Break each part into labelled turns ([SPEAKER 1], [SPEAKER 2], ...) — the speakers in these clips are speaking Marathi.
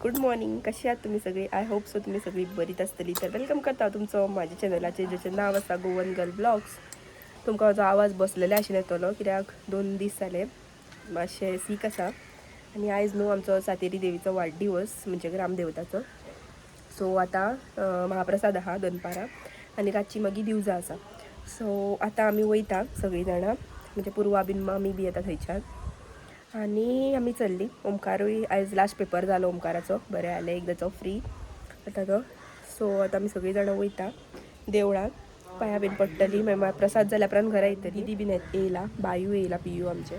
[SPEAKER 1] Good morning. कशी आहात तुम्ही सगळी? आय होप सो तुम्ही सगळी बरीच असतली. तर वेलकम करता तुमचं माझ्या चॅनलाचे ज्याचे नाव आसा गोवन गर्ल ब्लॉग्स. तुमकां म्हजो आवाज बसलेले आशिल्लो येतलो कित्याक 2 दीस जाले मातशें सीक आसा. आनी आयज न्हू आमचो सातेरी देवीचो वाडदिवस म्हणजे ग्रामदेवताचो. सो आतां महाप्रसाद आहा दनपारां आनी रातची मागीर दिवजा आसा. सो आतां आमी वयता सगळीं जाणां म्हणजे पुर्वा बीन मामी बी येता थंयच्यान आनी आमी चल्ली. ओमकारूय आयज लास्ट पेपर जालो ओमकाराचो, बरें जालें एकदाचो फ्री आतां तो. सो आतां आमी सगळीं जाणां वयता देवळान, पांयां बीन पडटलीं मागीर प्रसाद जाल्या उपरांत घरा येतलीं. दीदी बीन येयला, बायू येयला, पियू आमचे.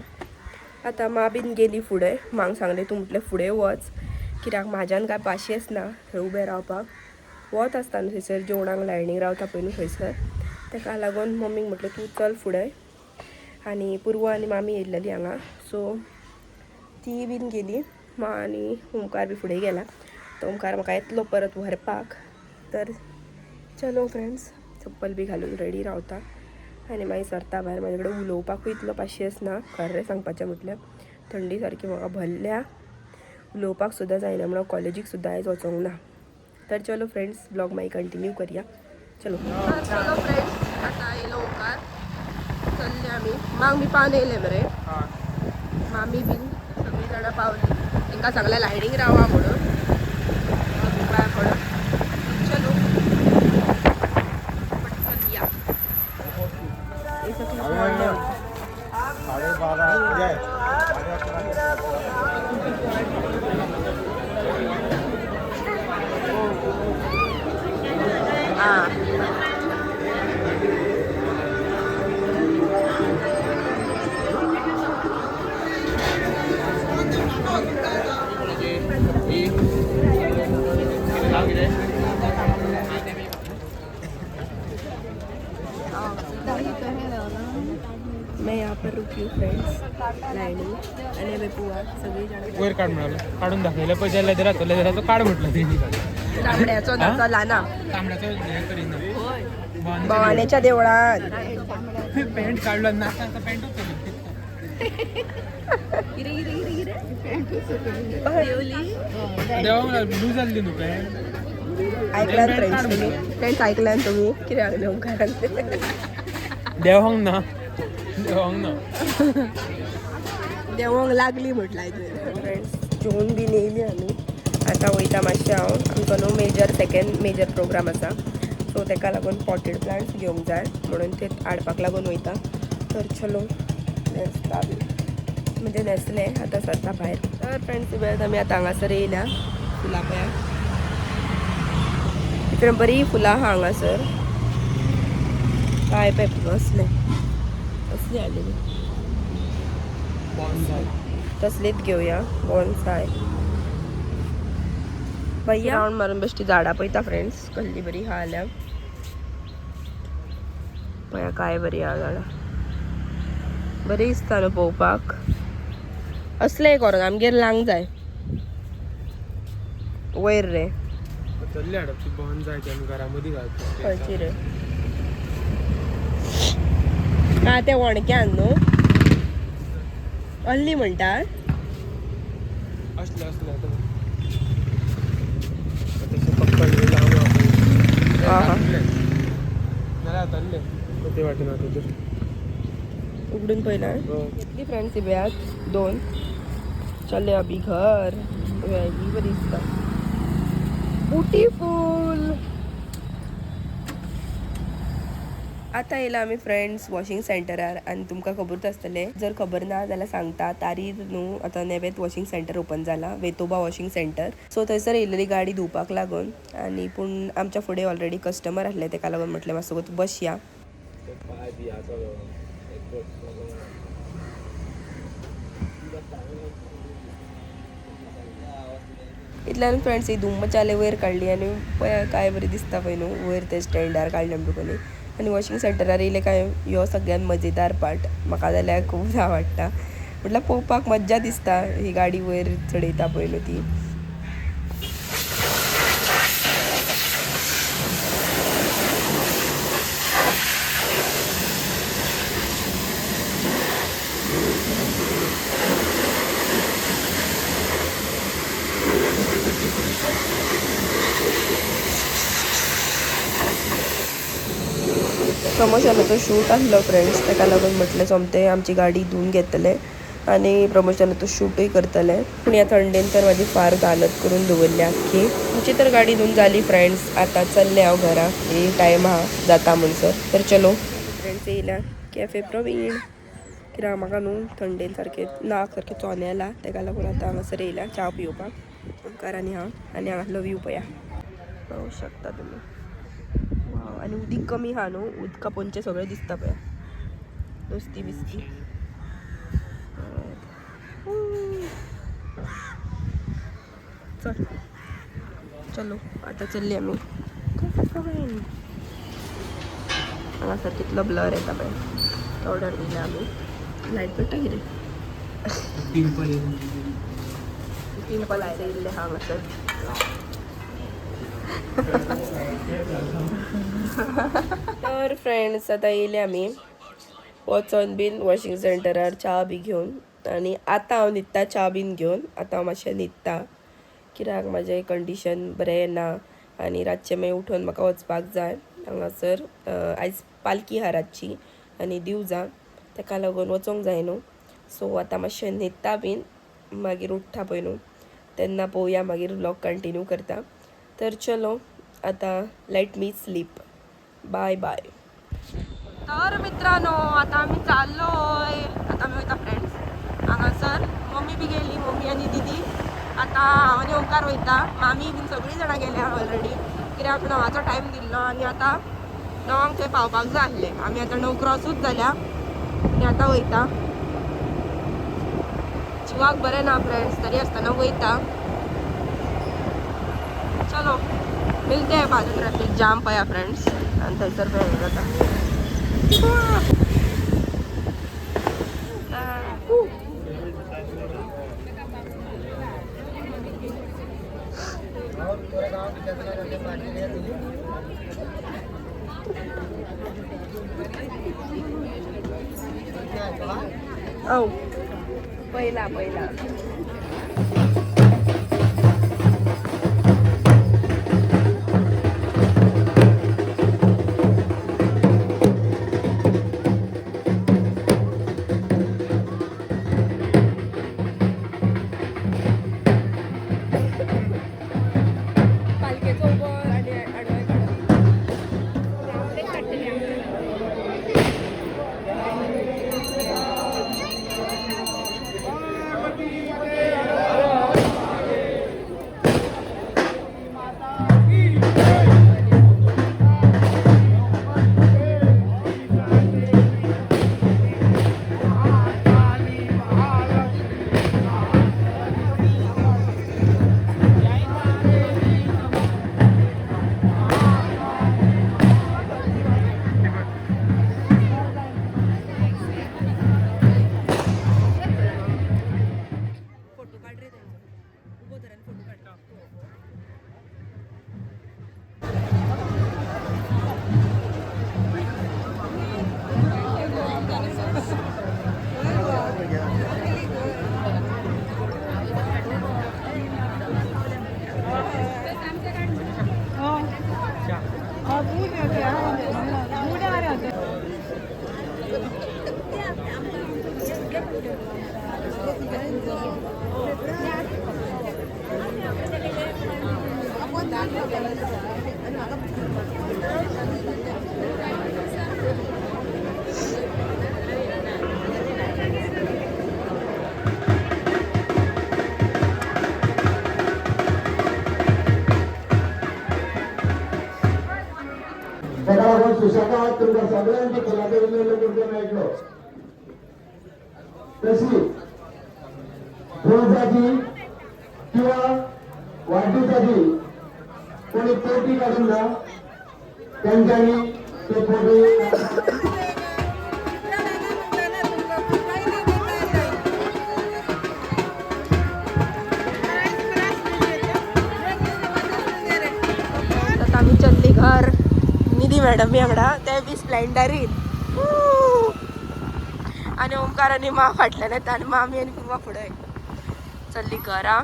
[SPEAKER 1] आतां मा बीन गेली फुडें. मांक सांगलें तूं म्हटलें फुडें वच कित्याक म्हाज्यान काय पाशेंच ना थंय उबें रावपाक. वत आसता न्हू थंयसर जेवणाक लायणीक रावता पळय न्हू थंयसर, ताका लागून मम्मीक म्हटलें तूं चल फुडें. आनी पुर्वा आनी मामी येयल्लेलीं हांगा, सो ती बीन गेली. आनी ओमकार बी फुडें गेला. तो ओमकार म्हाका येतलो परत व्हरपाक. तर चलो फ्रेंड्स, चप्पल बी घालून रेडी रावता आनी मागीर सरता भायर. म्हाजे कडेन उलोवपाकूय इतलो पाशयेंस ना खरें सांगपाचें म्हटल्यार. थंडी सारकी म्हाका भरल्या, उलोवपाक सुद्दां जायना म्हणून कॉलेजीक सुद्दां आयज वचोंक ना. तर चलो फ्रेंड्स, ब्लॉग मागीर कंटिन्यू करया. चलो चलो फ्रेंड्स, आतां येयलो ओमकार. चल्ले आमी. मांक बी पावन येयले मरे, मामी बीन सगळीं जाणां पावली. तांकां सांगलें लायनीक रावा म्हणून पांया पडोन. चलो पटकन या. मैं यहाँ पर रुकी हूँ फ्रेंड्स लायनी आणि अबे पुआ सगळी जण
[SPEAKER 2] वर काढ म्हणाल, काढून दाखवलं पैसे लेदराचो काढ म्हटलं त्यांनी.
[SPEAKER 1] तांबड्याचो नाचा लाना
[SPEAKER 2] तांबड्याचं हे करीन
[SPEAKER 1] भवानेच्या देवळात.
[SPEAKER 2] पॅन्ट काढलं नाचाचा पॅन्टच देवा मला लूज झाली न्हू पॅन्ट.
[SPEAKER 1] ऐकल्यान फ्रेंड्स तुम्ही? फ्रेंड्स ऐकल्यान तुम्ही कितें सांगलें ओमकारान?
[SPEAKER 2] देवांग ना, देवांग ना,
[SPEAKER 1] देवांक लागली म्हटलं फ्रेंड्स. जेवून बी येयली आमी. आतां वयता मातशें हांव. आमचो न्हू सेकंड मेजर प्रोग्राम आसा, सो ताका लागून पॉटेड प्लांट्स घेवंक जाय म्हणून ते हाडपाक लागून वयता. तर चलो न्हेसता बी म्हणजे न्हेसले आतां सरता भायर. तर फ्रेंड्स वेळात आमी आतां हांगासर येयल्या फुलां पळयात. इकडे बरी फुलां आहा हांगासर. काय पळय असले असली हाडलेली, तसलीच घेवया. बॉन्साय भैया रावंड मारून बेश्टी झाडां पळयता फ्रेंड्स कसली बरी आहा जाल्यार. पळया काय बरी आहा झाडां, बरी दिसता न्हू पळोवपाक. असले करून आमगेर लांक जाय वयर रे.
[SPEAKER 2] चल्ली हाडप ती बॉन जाय त्या घरामध्ये घालतो
[SPEAKER 1] खंयची रे? हा ते वणक्यान न्हू अल्ली म्हणटात.
[SPEAKER 2] असले असले ते वाटेन
[SPEAKER 1] उगडून पळयला कितली फ्रेंड्स इव्यात 2. चले अभी घर वेगळी बरी दिसता, ब्युटिफूल. आतां येयला आमी फ्रेंड्स वॉशिंग सेंटरार. आनी तुमकां खबरूच आसतलें, जर खबर ना जाल्यार सांगता. तारीर न्हू आतां नेवेत वॉशिंग सेंटर ओपन जाला, वेतोबा वॉशिंग सेंटर. सो थंयसर येयलेली गाडी धुवपाक लागून. आनी पूण आमच्या फुडें ऑलरेडी कस्टमर आसले, ताका लागून म्हटलें मातसो बसया. इतल्यान फ्रेंड्स ही धूम मचाले वयर काडली आनी पळय काय बरी दिसता पळय न्हू वयर ते स्टँडार काडले म्हणटकूच. आनी वॉशिंग सेंटरार येयले काय ह्यो सगळ्यान मजेदार पार्ट म्हाका जाल्यार खूब आवडटा. म्हटल्यार पळोवपाक मज्जा दिसता ही गाडी वयर चडयता पळय न्हू ती. प्रमोशनाचं शूट आसलो फ्रेंड्स, ताका लागून म्हटलें सोमतें आमची गाडी धुवन घेतले आनी प्रमोशनाचो शूटूय करतले. पूण ह्या थंडेन तर म्हाजी फार हालत करून दवरली आख्खी. तुमची तर गाडी धुवन जाली फ्रेंड्स. आतां चल्लें हांव घरा, ही टायम आहा जाता म्हणसर. तर चलो फ्रेंड्स येयल्या कॅफे प्रवीण. कित्याक म्हाका न्हू थंडेन सारकें नाक सारकें चोने आयला, ताका लागून आतां हांगासर येयल्या च्या पिवपाक. ओमकार आनी हांव आनी हांगासलो व्यू पळया, पळोवं शकता तुमी. वाव, आनी उदीक कमी आहा न्हू, उदका पोंचे सगळें दिसता पळया, नुस्तीं बिस्ती. चल चलो आतां चल्ली आमी. हांगासर कितलो ब्लर येता पळय. ऑर्डर दिल्या आमी. लायट पडटा कितें? पिंपल आयले इल्ले हांगासर. तर फ्रेंड्स आतां येयले आमी वचोन बीन वॉशिंग सेंटरार च्या बी घेवन. आनी आतां हांव न्हिदता च्या बीन घेवन. आतां हांव मातशें न्हिदता कित्याक म्हाजें कंडिशन बरें ना आनी रातचें मागीर उठोन म्हाका वचपाक जाय हांगासर. आयज पालकी आहा रातची आनी दिवजां, ताका लागून वचोंक जाय न्हू. सो आतां मातशें न्हिदता बीन, मागीर उठ्ठा पळय न्हू तेन्ना पळोवया, मागीर व्लॉग कंटिन्यू करता. तर चलो आतां let me sleep. Bye bye. तर मित्रांनो आतां आमी चाललोय. आतां आमी वयता फ्रेंड्स हांगासर. मम्मी बी गेली, मम्मी आनी दिदी. आतां हांव आनी ओंकार वयता. मामी बीन सगळीं जाणां गेल्या ऑलरेडी, कित्याक णवाचो टायम दिल्लो आनी आतां 9 थंय पावपाक जाय आसलें. आमी आतां 9 क्रॉसूच जाल्या आनी आतां वयता. जिवाक बरें ना फ्रेंड्स, तरी आसतना वयता. चलो मिलते हैं बाद में. ट्रॅफिक जाम पळया फ्रेंड्स आनी थंयसर हें जाता. औ पहिला पहिला
[SPEAKER 3] सकाळपासून सुसकाळ तुमच्या सगळ्यांची कलाकारांनी ऐकलो. तशी फुलसाठी किंवा वाढीसाठी कोणी पोटी काढून ना त्यांच्यानी ते फोटो
[SPEAKER 1] आम्ही चल्ली घर निधी मॅडम वांगडा ते बी स्प्लेंडरीन. आनी ओंकार आनी मा फाटल्यान येता आनी मामी आनी पुर्वा फुडें चल्ली घरा.